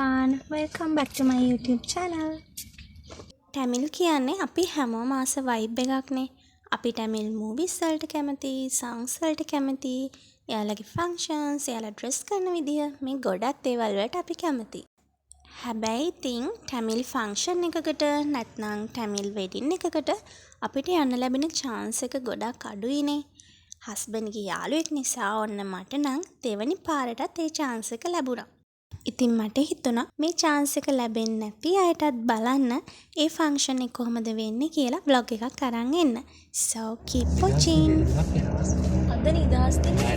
everyone, welcome back to my YouTube channel. Tamil කියන්නේ අපි හැමෝම ආස වයිබ් එකක්නේ. අපි ටැමිල් මූවිස් වලට කැමති, songs වලට කැමති, එයාලගේ functions, එයාලා dress කරන විදිහ මේ ගොඩක් දේවල් වලට අපි කැමති. හැබැයි ඉතින් ටැමිල් function එකකට නැත්නම් ටැමිල් wedding එකකට අපිට යන්න ලැබෙන chance එක ගොඩක් අඩුයිනේ. හස්බන්ඩ්ගේ යාළුවෙක් නිසා ඔන්න මට නම් දෙවනි පාරටත් ඒ chance එක ලැබුණා. ඉතින් මට හිතුණා මේ chance එක ලැබෙන්නේ නැති අයටත් බලන්න ඒ function එක කොහොමද වෙන්නේ කියලා vlog එකක් අරන් එන්න. So keep watching. අද නිදහස් දිනේ.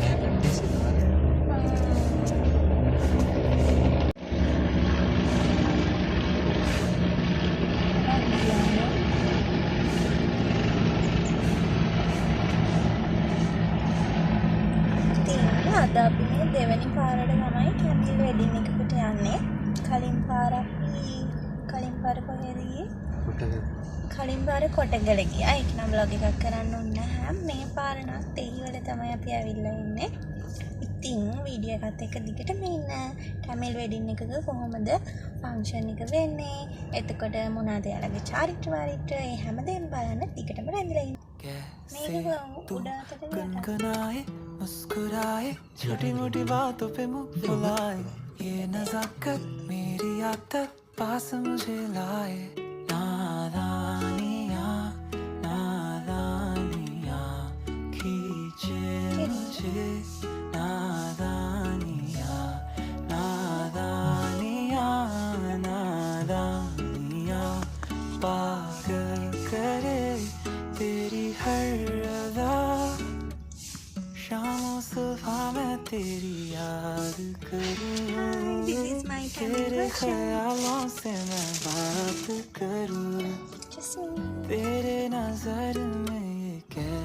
අද අපි මේ දෙවැනි පාරට තමයි ටැමිල් වෙඩින් එකකට යන්නේ. කලින් පාර කොහෙද ගියේ? කලින් පාර කොටගල ගියා. ඒක නම් vlog එකක් කරන්න ඕනේ නැහැ. මේ පාර නම් තෙහිවල තමයි අපි ඇවිල්ලා ඉන්නේ. ඉතින් වීඩියෝ එකත් එක්ක දිගටම ඉන්න. ටැමිල් වෙඩින් එකක කොහොමද ෆන්ක්ෂන් එක වෙන්නේ? එතකොට මොනවාද යාළගේ චාරිත්‍ර වාරිත්‍ර ඒ හැමදේම බලන්න දිගටම රැඳිලා ඉන්න. गुनगुनाए मुस्कुराए छोटी मोटी बातों पे मुंह फुलाए ये नजाकत मेरी आदत पास मुझे लाए नादानियाँ खींचे मुझे नादानियाँ पागल करे तेरी हर अदा शामों सुबह मैं तेरी याद करूं तेरे ख्यालों से मैं बात करूं तेरे नजर में ये क्या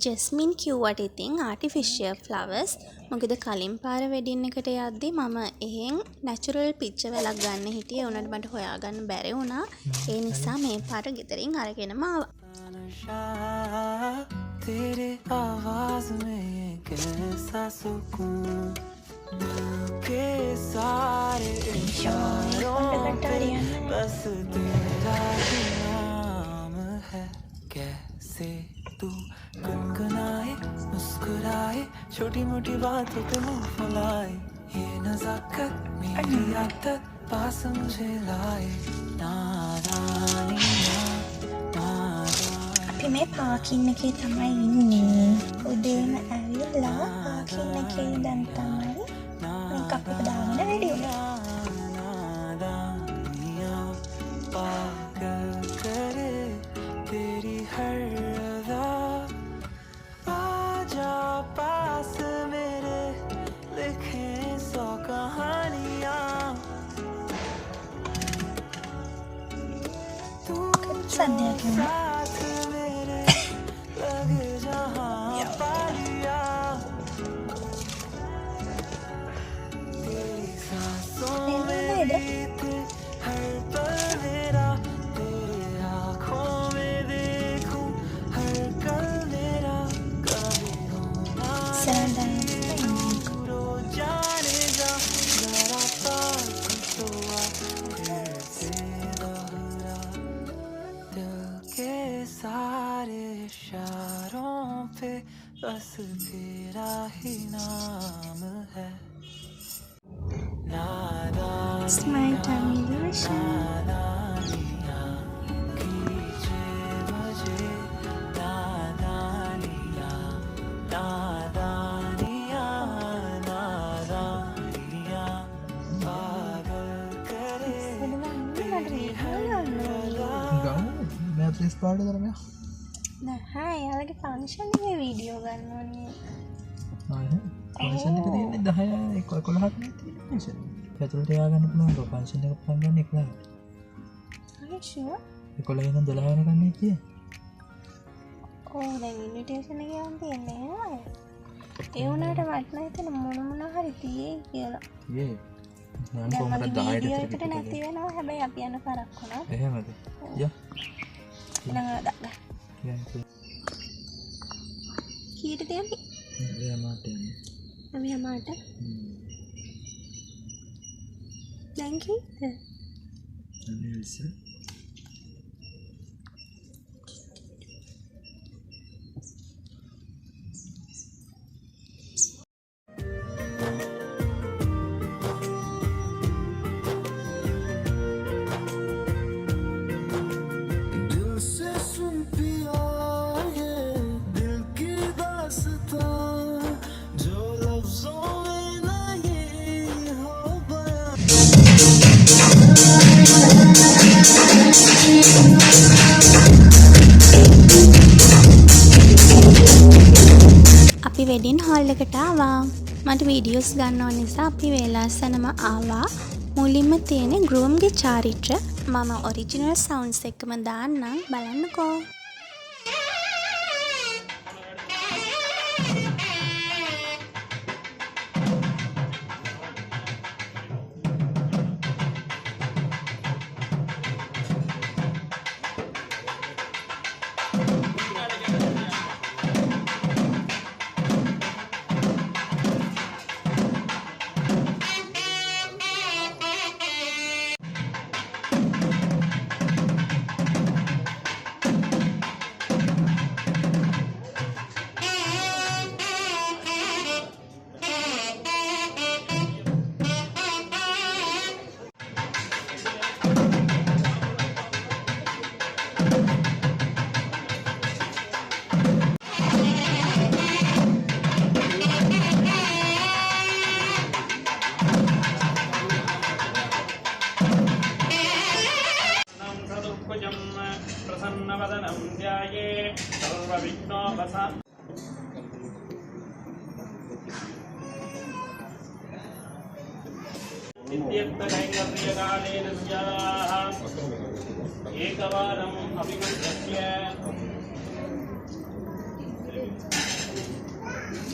ජස්මින් කිව්වට ඉතින් ආටිෆිෂියල් ෆ්ලවර්ස් මොකද කලින් පාර වෙඩින් එකට යද්දි මම එහෙන් නැචරල් පික්චර් වලක් ගන්න හිටියේ උනට මට හොයාගන්න බැරි වුණා ඒ නිසා මේ පාර ගෙදරින් අරගෙනම ආවා तेरे आवाज में ये कैसा सुकून के सारे इशारों पे बस तेरा ही नाम है कैसे तू गुनगुनाए मुस्कुराए छोटी मोटी बातों पे मुंह फुलाए ये नजाकत मेरी आदत पास मुझे लाए नादानियाँ අපි මේ පාකින් එකේ තමයි ඉන්නේ. උදේම ඇවිල්ලා පාකින් එකේ ඉඳන් තමයි මේක අපිට දාන්න රෙඩි වුණා. पागल करे तेरी हर अदा आजा पास मेरे लिखे 100 कहानियाँ तू සද්දයක් එනවා. बस तेरा ही नाम है It's my tummy version. खींचे मुझे नादानियाँ पागल करे तेरी हर अदा मैं प्लीज पार्ट कर मैं නැහැ යාළගේ ෆන්ක්ෂන් එකේ වීඩියෝ ගන්න ඕනේ. ෆන්ක්ෂන් එක තියෙන්නේ 10 11ක් නේ තියෙන්නේ ෆන්ක්ෂන්. පැතුලට යා ගන්න පුළුවන් ෆන්ක්ෂන් එක පටන් ගන්න 11ට. හරි ෂුවර්. 11 ඉඳන් 12 වෙනකන් නේ තියෙන්නේ. ඔව් දැන් ඉන්විටේෂන් එක යන් තියන්නේ නේද? ඒ වුණාට මට නම් හිතෙන මොන හරි තියෙයි කියලා. ඒ මම කොහමද 10ට එකට නැති වෙනවා හැබැයි අපි යන කරක් වුණා. එහෙමද? යා. ඊළඟ දාන්න. කීයට තියන්නේ? එයා මාට යන්නේ. අපි යමාට. දැන් දැන් කීයද? दिल से सुन पिया ये दिल की दास्तां जो लफ्जों में नहीं हो बयां අපි වෙඩින් හෝල් එකට ආවා. මට වීඩියෝස් ගන්න ඕන නිසා අපි වේලාසනම ආවා. මුලින්ම තියෙන ගෲම්ගේ චාරිත්‍ර මම ඔරිජිනල් සවුන්ඩ්ස් එක්කම දාන්නම් බලන්නකෝ. प्रसन्नवदनं ध्याये सर्वविघ्नोपशान्तये। नित्यत्तकैङ्कर्यकालेन स्याः एकवारम् अभिमन्त्रस्य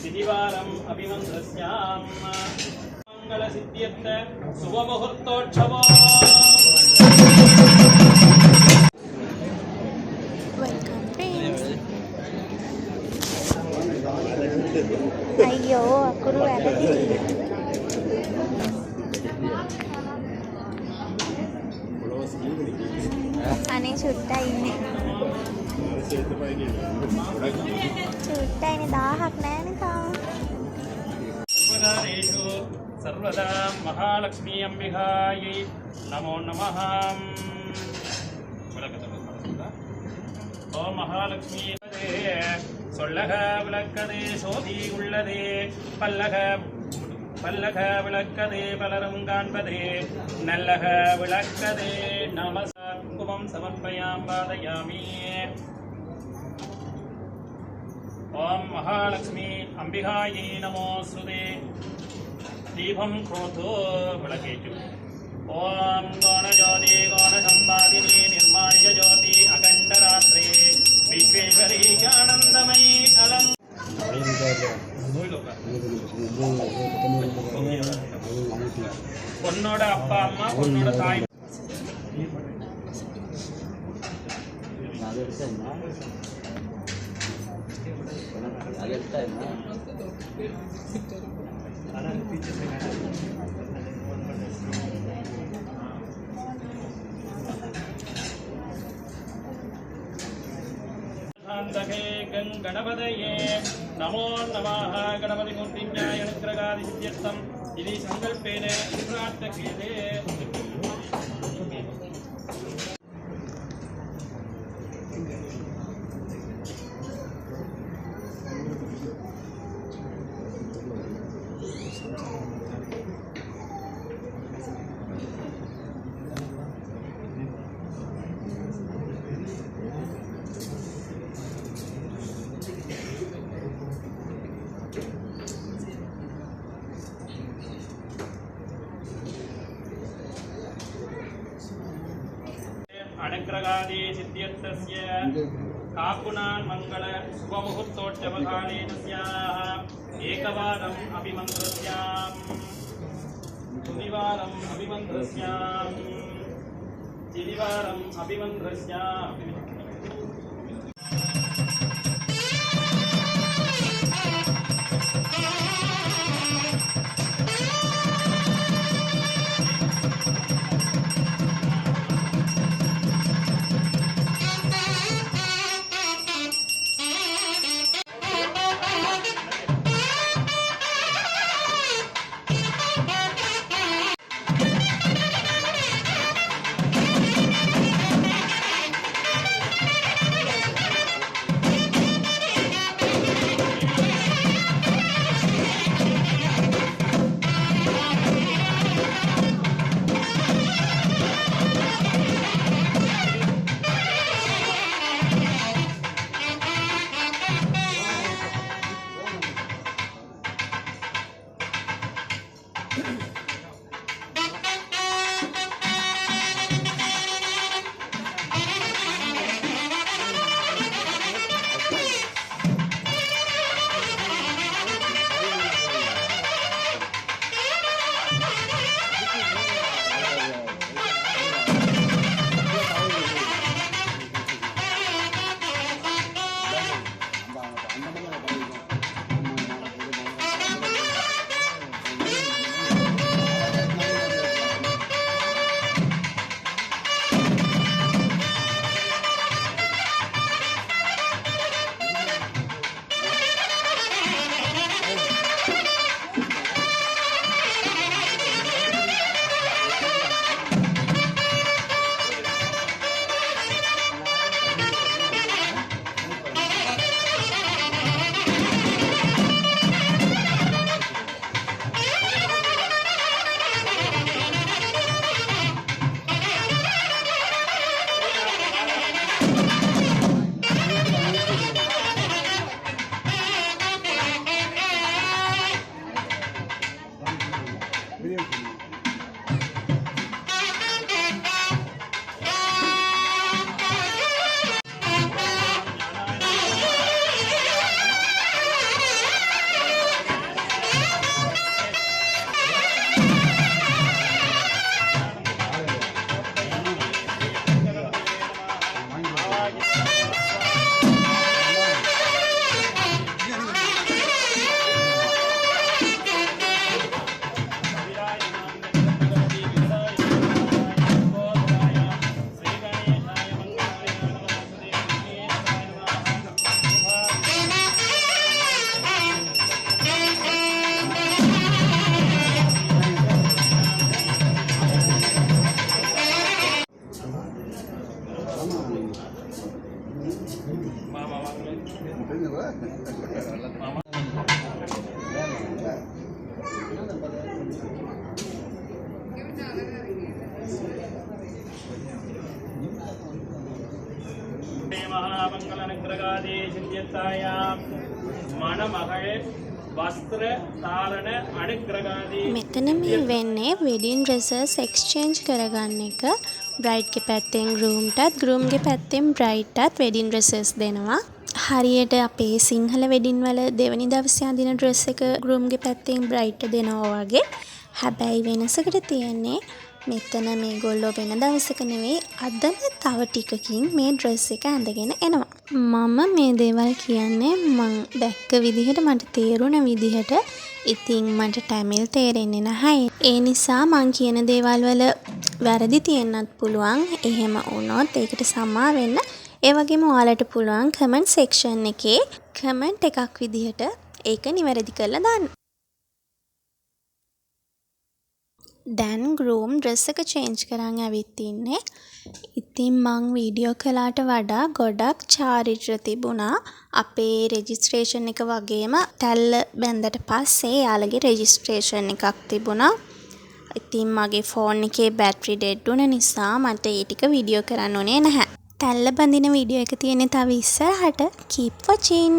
द्विवारम् अभिमन्त्रस्याम् मङ्गलसिद्ध्यर्थ शुभमुहूर्तोत्सवः। Welcome friends. අයියෝ අකුරු වැරදි. අනේ චුට්ටයි ඉන්නේ. චුට්ටයිනේ 1000ක් නෑනේ තාම. सर्वदारेषु सर्वदा महालक्ष्मी अंबिकायै नमो नमः। ஓம் மகாலட்சுமி சொல்லக விளக்கதே சோதி உள்ளதே பல்லக பல்லக விளக்கதே பலரும் காண்பதே நல்லக விளக்கதே நமச குங்குமம் சமர்ப்பயாம் பாதயாமி. ஓம் மகாலட்சுமி அம்பிகாயை நமோஸ்துதே. தீபம் क्रोधो விளக்கேற்று. ஓம் கோணஜோதி கோணசம்பாதினி நிர்மால்ய ஜோதி அகண்டராத்ரே விஸ்வேஸ்வரி ஆனந்தமயி அலம். பொண்ணோட அப்பா அம்மா பொண்ணோட தாய் गणपतये नमो नमः. गणपति मूर्तिज्ञाय अनुग्रहादि सिद्ध्यर्थम् इति संकल्पेन प्रार्थ्यते. अनुग्रहादि सिद्ध्यर्थस्य काकुनान् मंगल शुभमुहूर्तोत्सवकालेन स्याः एकवारम् अभिमन्त्रस्याम् द्विवारम् अभिमन्त्रस्याम् त्रिवारम् अभिमन्त्रस्याम्. महामंगलनुग्रहादे सिद्ध्यर्थायां मणमहळे वस्त्र धारण अनुग्रहादे මෙතන මේ වෙන්නේ වෙඩින් ඩ්‍රෙසස් එක්ස්චේන්ජ් කරගන්න එක. බ්‍රයිඩ්ගේ පැත්තෙන් ගෲම්ටත් ගෲම්ගේ පැත්තෙන් බ්‍රයිඩ්ටත් වෙඩින් ඩ්‍රෙසස් දෙනවා. හරියට අපේ සිංහල වෙඩින් වල දෙවනි දවසේ අඳින ඩ්‍රෙස් එක ගෲම්ගේ පැත්තෙන් බ්‍රයිඩ්ට දෙනවා වගේ. හැබැයි වෙනසකට තියෙන්නේ මෙතන මේගොල්ලෝ වෙන දවසක නෙවෙයි අදම තව ටිකකින් මේ ඩ්‍රෙස් එක ඇඳගෙන එනවා. මම මේ දේවල් කියන්නේ මං දැක්ක විදිහට මට තේරුණ විදිහට. ඉතින් මට ටැමිල් තේරෙන්නේ නැහැ. ඒ නිසා මං කියන දේවල් වල වැරදි තියෙන්නත් පුළුවන්. එහෙම වුණොත් ඒකට සමා වෙන්න. ඒ වගේම ඔයාලට පුළුවන් කමෙන්ට් සෙක්ෂන් එකේ කමෙන්ට් එකක් විදිහට ඒක නිවැරදි කරලා දාන්න. දැන් ගෲම් ඩ්‍රෙස් එක චේන්ජ් කරන් ඇවිත් ඉන්නේ. ඉතින් මං වීඩියෝ කළාට වඩා ගොඩක් චාරිත්‍ර තිබුණා. අපේ රෙජිස්ට්‍රේෂන් එක වගේම තැල්ල බැන්දට පස්සේ යාළගේ රෙජිස්ට්‍රේෂන් එකක් තිබුණා. ඉතින් මගේ ෆෝන් එකේ බැටරි ඩෙඩ් වුණ නිසා මට ඒ ටික වීඩියෝ කරන්න උනේ නැහැ. තැල්ල බඳින වීඩියෝ එක තියෙන්නේ තව ඉස්සරහට. keep watching.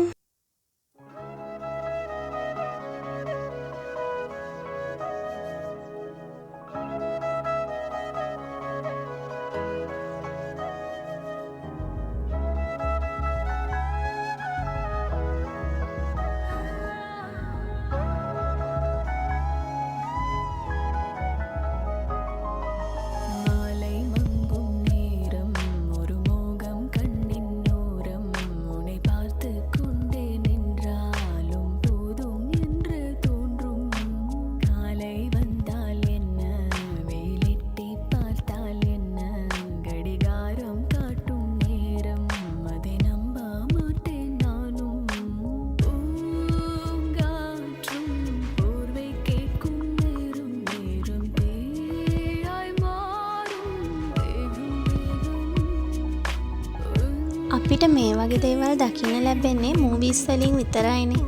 අපිට මේ වගේ දේවල් දකින්න ලැබෙන්නේ මූවීස් වලින් විතරයිනේ.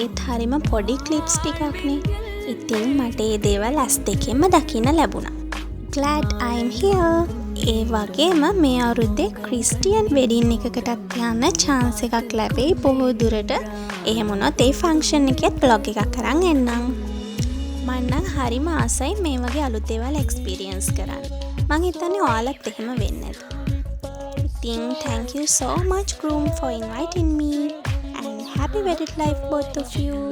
ඒත් හරිම පොඩි ක්ලිප්ස් ටිකක්නේ. ඉතින් මට මේ දේවල් ඇස් දෙකෙන්ම දකින්න ලැබුණා. Glad I'm here. ඒ වගේම මේ අවුරුද්දේ ක්‍රිස්ටියන් වෙඩින් එකකටත් යන්න chance එකක් ලැබෙයි බොහෝ දුරට. එහෙම වුණොත් ඒ ෆන්ක්ෂන් එකේත් vlog එකක් අරන් එන්නම්. මම නම් හරිම ආසයි මේ වගේ අලුත් දේවල් එක්ස්පීරියන්ස් කරන්න. මං හිතන්නේ ඔයාලත් එහෙම වෙන්න ඇති. Thank you so much groom for inviting me and happy wedded life both of you.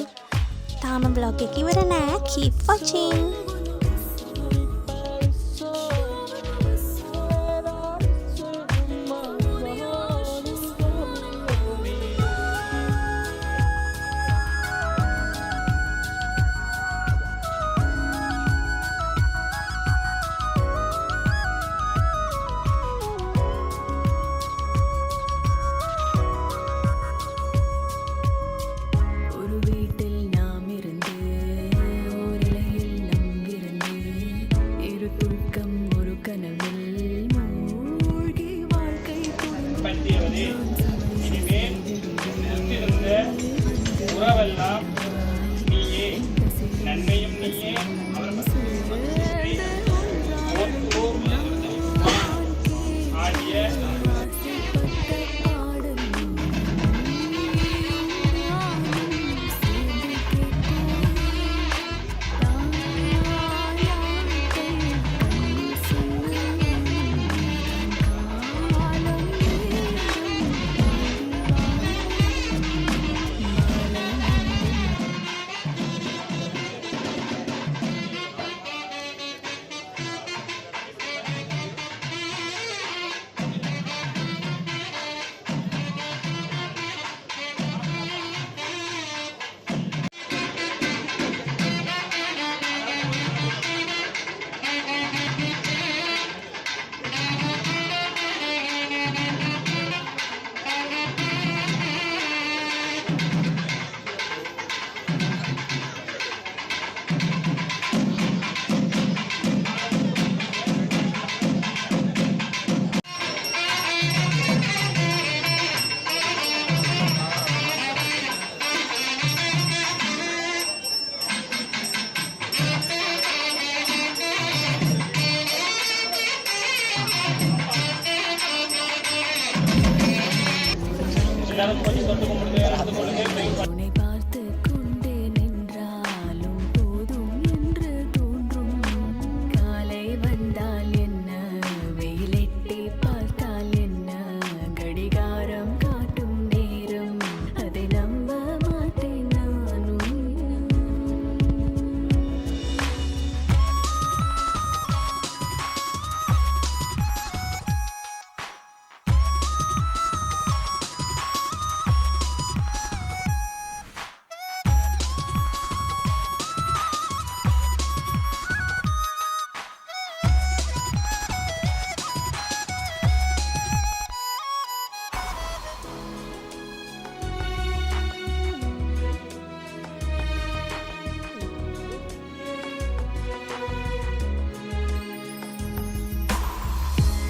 තාම vlog එක ඉවර නෑ. Keep watching. ஒரு வீட்டில் நாம் இருந்து ஓரிலையில் நம் எல்லாரும் கொஞ்சம் தொட்டு கும்பிடுங்க எடுத்துக்கொள்ளுங்க. உன்னை பார்த்து கொண்டே நின்றாலும் போதும் என்று தோன்றும். காலை வந்தால் என்ன, வெயிலெட்டி பார்த்தால் என்ன, கடிகாரம் காட்டும் நேரம் அதை நம்ப மாட்டேன் நானும்.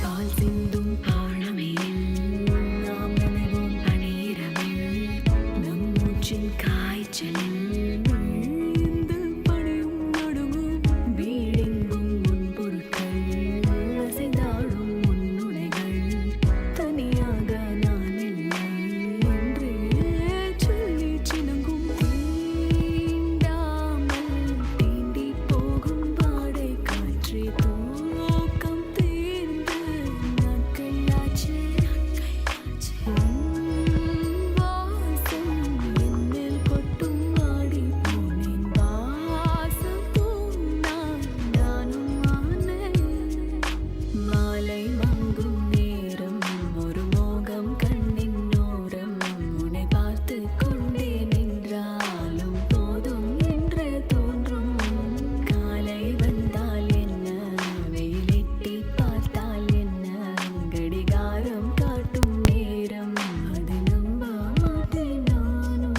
பால் சிந்தும் ஆழமையில் நாம் நனைவோம் அநேரமில். நம் மூச்சின் காய்ச்சலில் இந்த பணியும் நடுங்கும். வீடெங்கும் உன் பொருட்கள் அசைந்தாடும் உன்னுடைகள். தனியாக நான் இல்லை என்று சொல்லி சினுங்கும். தீண்டாமல் தீண்டி போகும் வாடை காற்றே, தூக்கம் தீர்ந்து நாட்கள் ஆச்சு. வாசம் என்னில் கொட்டும் ஆடி போனேன். வாசம் பூந்தான் நானும் ஆனேன். மாலை மங்கும் நேரம் ஒரு மோகம் கண்ணின் ஓரம். உன்னை பார்த்து கொண்டே நின்றாலும் போதும் என்று தோன்றும். காலை வந்தால் என்ன, வெயிலெட்டி பார்த்தால் என்ன, கடிகாரம் காட்டும் நேரம் அது நம்ப மாட்டேன் நானும்.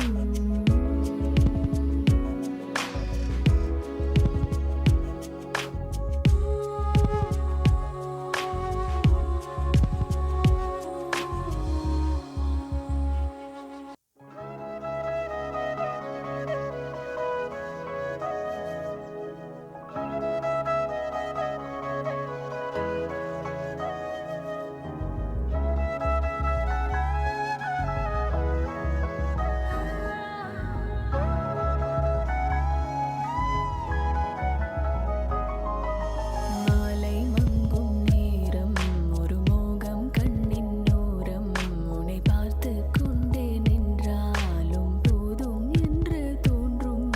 மாலை மங்கும் நேரம் ஒரு மோகம் கண்ணின் ஓரம். உன்னை பார்த்து கொண்டே நின்றாலும் போதும் என்று தோன்றும்.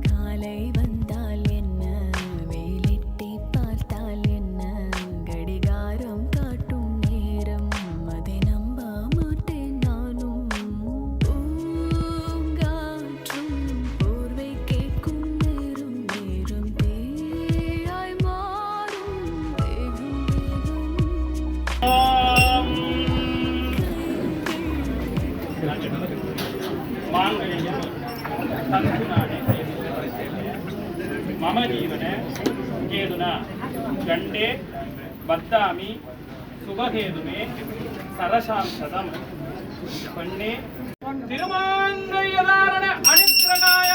காலை வந்தால் என்ன, வெயிலெட்டி பார்த்தால் என்ன, கடிகாரம் காட்டும் நேரம் அதை நம்ப மாட்டேன் நானும். பூங்காற்றும் போர்வை கேட்கும் நேரம் நேரம் தேயாய் மாறும் வேகம் வேகம். मम जीवने केदुना गण्डे बद्धामि शुभहेतुमे सरशांसदम् कण्णे तिरुमाङ्गल्यधारण अनुग्रहाय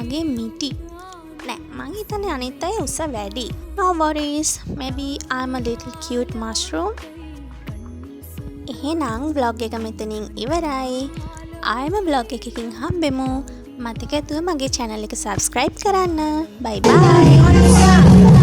මගේ මිටි. නෑ මං හිතන්නේ අනිත් අය උස වැඩි. No worries, maybe I'm a little cute mushroom. එහෙනම් vlog එක මෙතනින් ඉවරයි. ආයෙම vlog එකකින් හම්බෙමු. මතක ඇතුව මගේ channel එක subscribe කරන්න. Bye bye.